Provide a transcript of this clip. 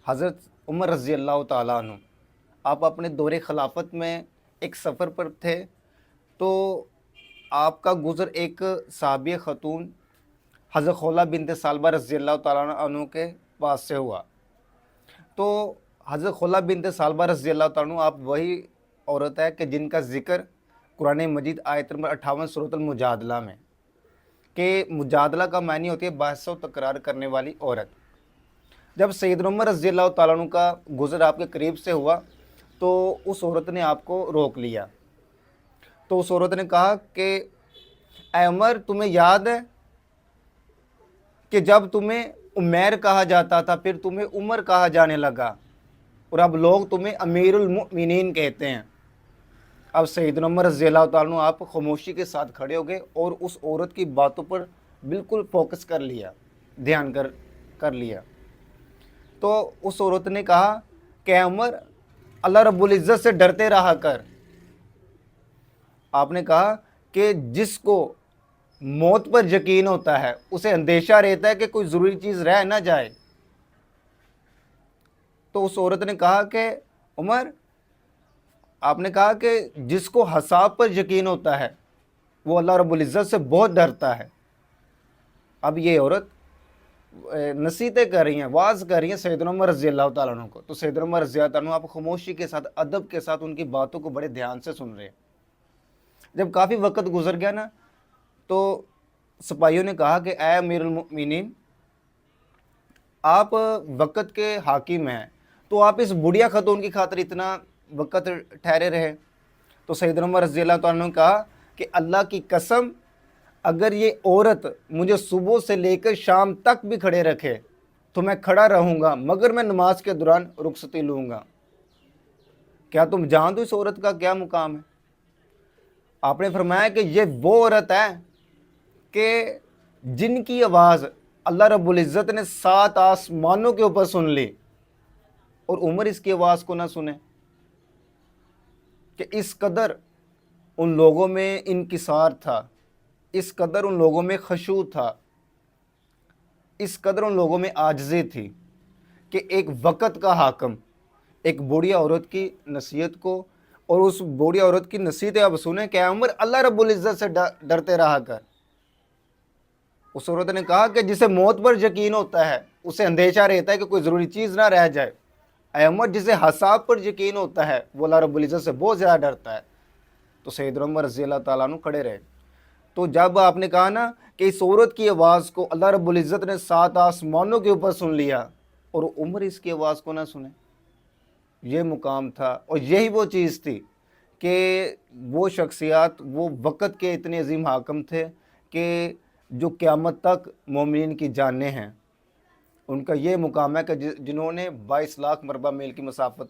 حضرت عمر رضی اللہ تعالیٰ عنہ آپ اپنے دور خلافت میں ایک سفر پر تھے، تو آپ کا گزر ایک صحابیہ خاتون حضرت خولہ بنت ثعلبہ رضی اللہ تعالیٰ عنہ کے پاس سے ہوا۔ تو حضرت خولہ بنت ثعلبہ رضی اللہ تعالیٰ عنہ آپ وہی عورت ہے کہ جن کا ذکر قرآن مجید آیت نمبر 58 سورۃ المجادلہ میں، کہ مجادلہ کا معنی ہوتی ہے بحث و تکرار کرنے والی عورت۔ جب سیدنا عمر رضی اللہ تعالیٰ عنہ کا گزر آپ کے قریب سے ہوا تو اس عورت نے آپ کو روک لیا۔ تو اس عورت نے کہا کہ اے عمر، تمہیں یاد ہے کہ جب تمہیں عمیر کہا جاتا تھا پھر تمہیں عمر کہا جانے لگا اور اب لوگ تمہیں امیر المؤمنین کہتے ہیں۔ اب سیدنا عمر رضی اللہ تعالیٰ عنہ آپ خاموشی کے ساتھ کھڑے ہو گئے اور اس عورت کی باتوں پر بالکل فوکس کر لیا، دھیان کر لیا۔ تو اس عورت نے کہا کہ اے عمر، اللہ رب العزت سے ڈرتے رہا کر۔ آپ نے کہا کہ جس کو موت پر یقین ہوتا ہے اسے اندیشہ رہتا ہے کہ کوئی ضروری چیز رہ نہ جائے۔ تو اس عورت نے کہا کہ عمر، آپ نے کہا کہ جس کو حساب پر یقین ہوتا ہے وہ اللہ رب العزت سے بہت ڈرتا ہے۔ اب یہ عورت نصیحتیں کر رہی ہیں، واعظ کر رہی ہیں سیدنا عمر رضی اللہ تعالیٰ عنہ کو۔ تو سیدنا عمر رضی اللہ تعالیٰ عنہ آپ خاموشی کے ساتھ، ادب کے ساتھ ان کی باتوں کو بڑے دھیان سے سن رہے ہیں۔ جب کافی وقت گزر گیا نا، تو سپاہیوں نے کہا کہ اے امیر المؤمنین، آپ وقت کے حاکم ہیں تو آپ اس بڑھیا خاتون کی خاطر اتنا وقت ٹھہرے رہے۔ تو سیدنا عمر رضی اللہ تعالیٰ عنہ نے کہا کہ اللہ کی قسم، اگر یہ عورت مجھے صبح سے لے کر شام تک بھی کھڑے رکھے تو میں کھڑا رہوں گا، مگر میں نماز کے دوران رخصتی لوں گا۔ کیا تم جان دو اس عورت کا کیا مقام ہے؟ آپ نے فرمایا کہ یہ وہ عورت ہے کہ جن کی آواز اللہ رب العزت نے 7 آسمانوں کے اوپر سن لی اور عمر اس کی آواز کو نہ سنے، کہ اس قدر ان لوگوں میں انکسار تھا، اس قدر ان لوگوں میں خشوع تھا، اس قدر ان لوگوں میں عاجزی تھی کہ ایک وقت کا حاکم ایک بوڑھی عورت کی نصیحت کو، اور اس بوڑھی عورت کی نصیحتیں اب سنیں کہ اے عمر، اللہ رب العزت سے ڈرتے رہا کر۔ اس عورت نے کہا کہ جسے موت پر یقین ہوتا ہے اسے اندیشہ رہتا ہے کہ کوئی ضروری چیز نہ رہ جائے۔ اے عمر، جسے حساب پر یقین ہوتا ہے وہ اللہ رب العزت سے بہت زیادہ ڈرتا ہے۔ تو سیدنا عمر رضی اللہ تعالیٰ عنہ کھڑے رہے۔ تو جب آپ نے کہا نا کہ اس عورت کی آواز کو اللہ رب العزت نے 7 آسمانوں کے اوپر سن لیا اور عمر اس کی آواز کو نہ سنے، یہ مقام تھا اور یہی وہ چیز تھی کہ وہ شخصیات وہ وقت کے اتنے عظیم حاکم تھے کہ جو قیامت تک مومنین کی جانیں ہیں، ان کا یہ مقام ہے کہ جنہوں نے 22 لاکھ مربع میل کی مسافت پر